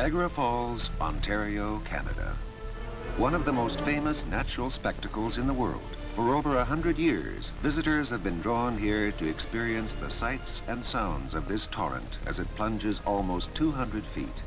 Niagara Falls, Ontario, Canada. One of the most famous natural spectacles in the world. For over 100 years, visitors have been drawn here to experience the sights and sounds of this torrent as it plunges almost 200 feet.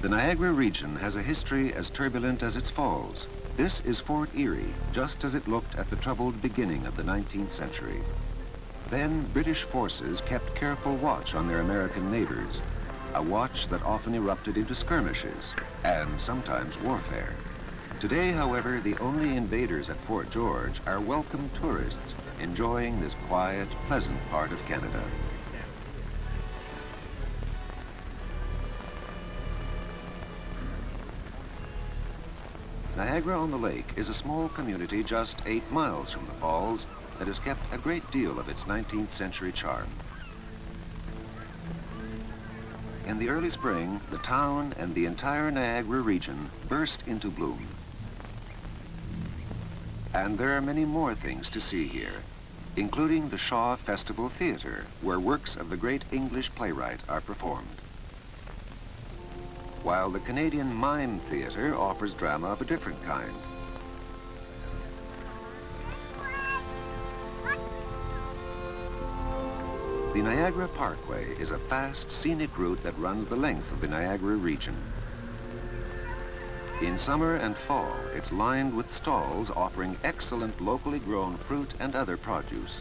The Niagara region has a history as turbulent as its falls. This is Fort Erie, just as it looked at the troubled beginning of the 19th century. Then British forces kept careful watch on their American neighbors, a watch that often erupted into skirmishes and sometimes warfare. Today, however, the only invaders at Fort George are welcome tourists enjoying this quiet, pleasant part of Canada. Niagara-on-the-Lake is a small community just 8 miles from the falls that has kept a great deal of its 19th century charm. In the early spring, the town and the entire Niagara region burst into bloom. And there are many more things to see here, including the Shaw Festival Theatre, where works of the great English playwright are performed. While the Canadian Mime Theatre offers drama of a different kind. The Niagara Parkway is a fast, scenic route that runs the length of the Niagara region. In summer and fall, it's lined with stalls offering excellent locally grown fruit and other produce.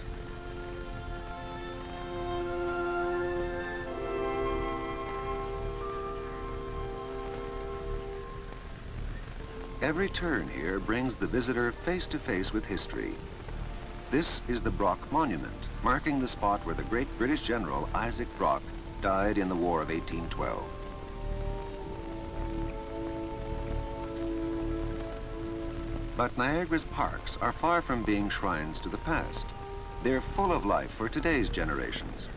Every turn here brings the visitor face to face with history. This is the Brock Monument, marking the spot where the great British general Isaac Brock died in the War of 1812. But Niagara's parks are far from being shrines to the past. They're full of life for today's generations.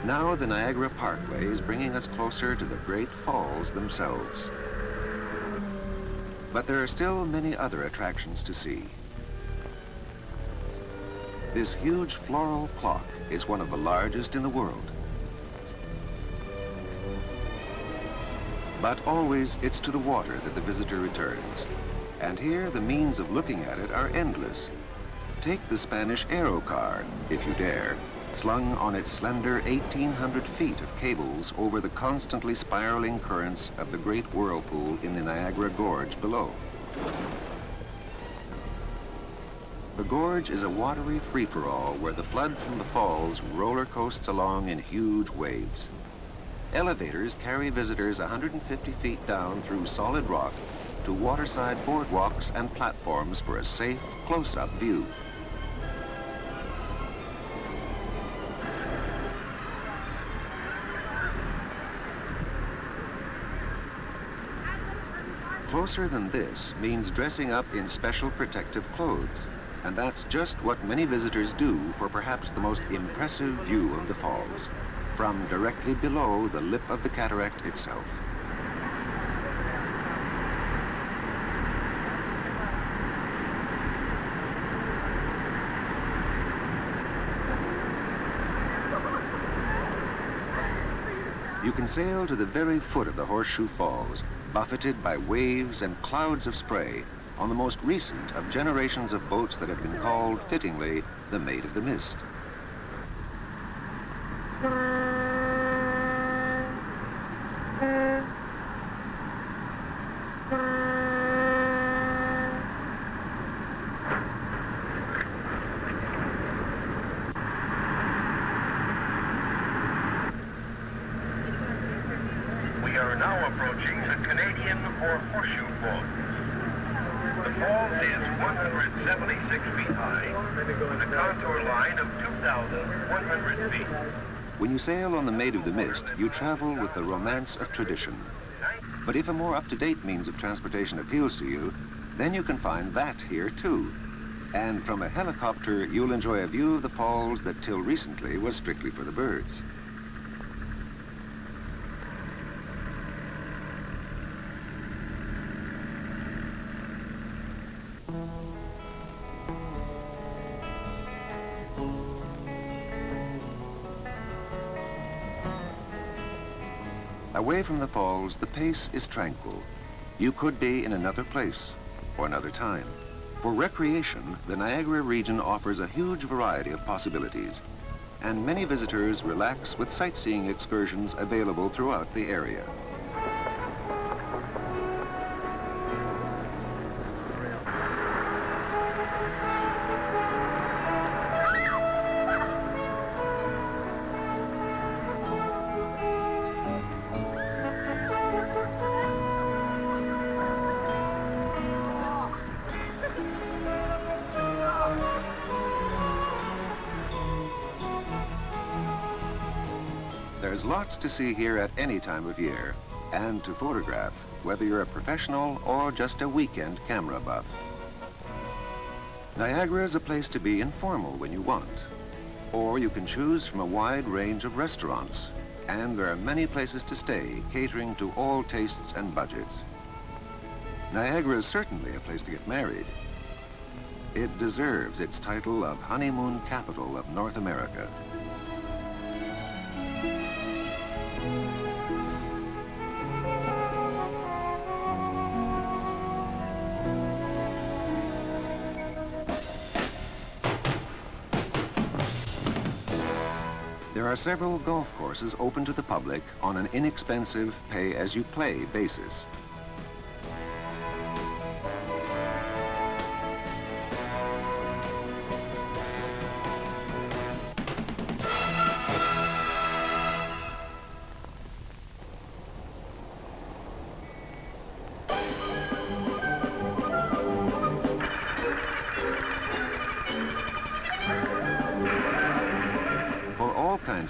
Now the Niagara Parkway is bringing us closer to the great falls themselves. But there are still many other attractions to see. This huge floral clock is one of the largest in the world. But always it's to the water that the visitor returns. And here the means of looking at it are endless. Take the Spanish aerocar, if you dare, slung on its slender 1,800 feet of cables over the constantly spiraling currents of the great whirlpool in the Niagara Gorge below. The gorge is a watery free-for-all where the flood from the falls roller coasts along in huge waves. Elevators carry visitors 150 feet down through solid rock to waterside boardwalks and platforms for a safe, close-up view. Closer than this means dressing up in special protective clothes, and that's just what many visitors do for perhaps the most impressive view of the falls, from directly below the lip of the cataract itself. You can sail to the very foot of the Horseshoe Falls, buffeted by waves and clouds of spray, on the most recent of generations of boats that have been called, fittingly, the Maid of the Mist. We are now approaching the Canadian or Horseshoe Falls. The falls is 176 feet high, with a contour line of 2,100 feet. When you sail on the Maid of the Mist, you travel with the romance of tradition. But if a more up-to-date means of transportation appeals to you, then you can find that here too. And from a helicopter, you'll enjoy a view of the falls that till recently was strictly for the birds. Away from the falls, the pace is tranquil. You could be in another place or another time. For recreation, the Niagara region offers a huge variety of possibilities, and many visitors relax with sightseeing excursions available throughout the area. There's lots to see here at any time of year, and to photograph, whether you're a professional or just a weekend camera buff. Niagara is a place to be informal when you want, or you can choose from a wide range of restaurants, and there are many places to stay, catering to all tastes and budgets. Niagara is certainly a place to get married. It deserves its title of honeymoon capital of North America. There are several golf courses open to the public on an inexpensive pay-as-you-play basis.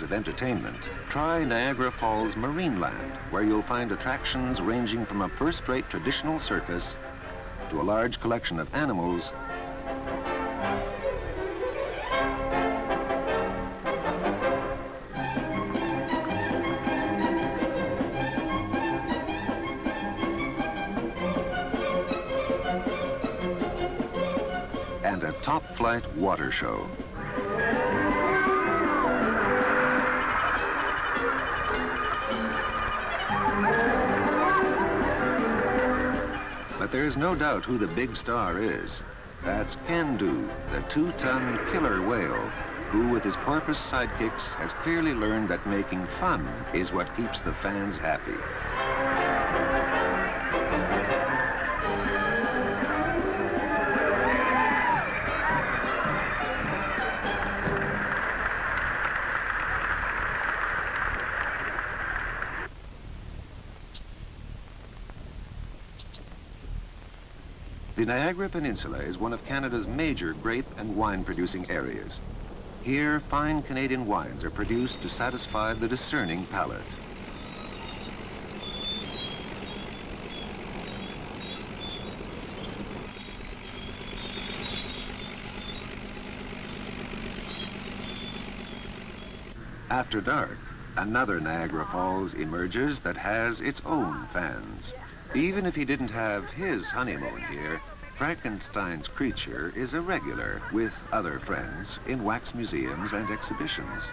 Of entertainment, try Niagara Falls Marineland, where you'll find attractions ranging from a first-rate traditional circus to a large collection of animals and a top-flight water show. there's no doubt who the big star is. That's Can-Do, the 2-ton killer whale, who with his porpoise sidekicks has clearly learned that making fun is what keeps the fans happy. The Niagara Peninsula is one of Canada's major grape and wine producing areas. Here, fine Canadian wines are produced to satisfy the discerning palate. After dark, another Niagara Falls emerges that has its own fans. Even if he didn't have his honeymoon here, Frankenstein's creature is a regular with other friends in wax museums and exhibitions.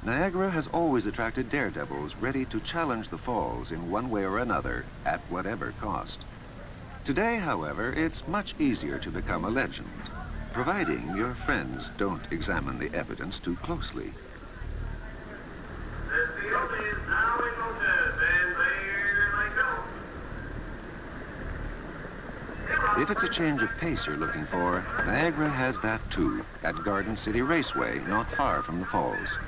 Niagara has always attracted daredevils ready to challenge the falls in one way or another at whatever cost. Today, however, it's much easier to become a legend, providing your friends don't examine the evidence too closely. If it's a change of pace you're looking for, Niagara has that too, at Garden City Raceway, not far from the falls.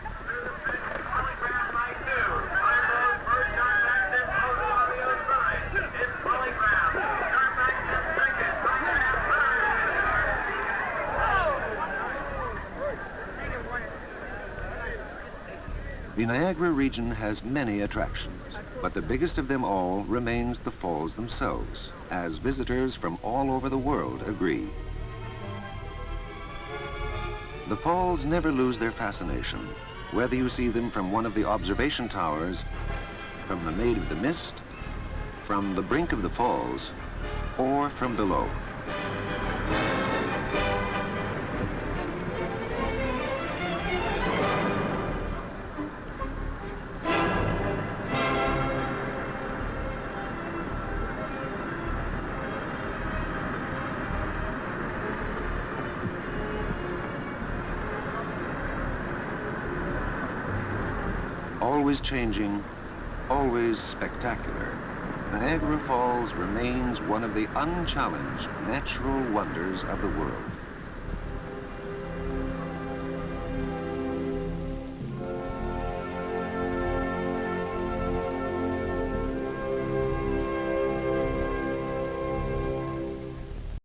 The Niagara region has many attractions, but the biggest of them all remains the falls themselves, as visitors from all over the world agree. The falls never lose their fascination, whether you see them from one of the observation towers, from the Maid of the Mist, from the brink of the falls, or from below. Always changing, always spectacular, Niagara Falls remains one of the unchallenged natural wonders of the world.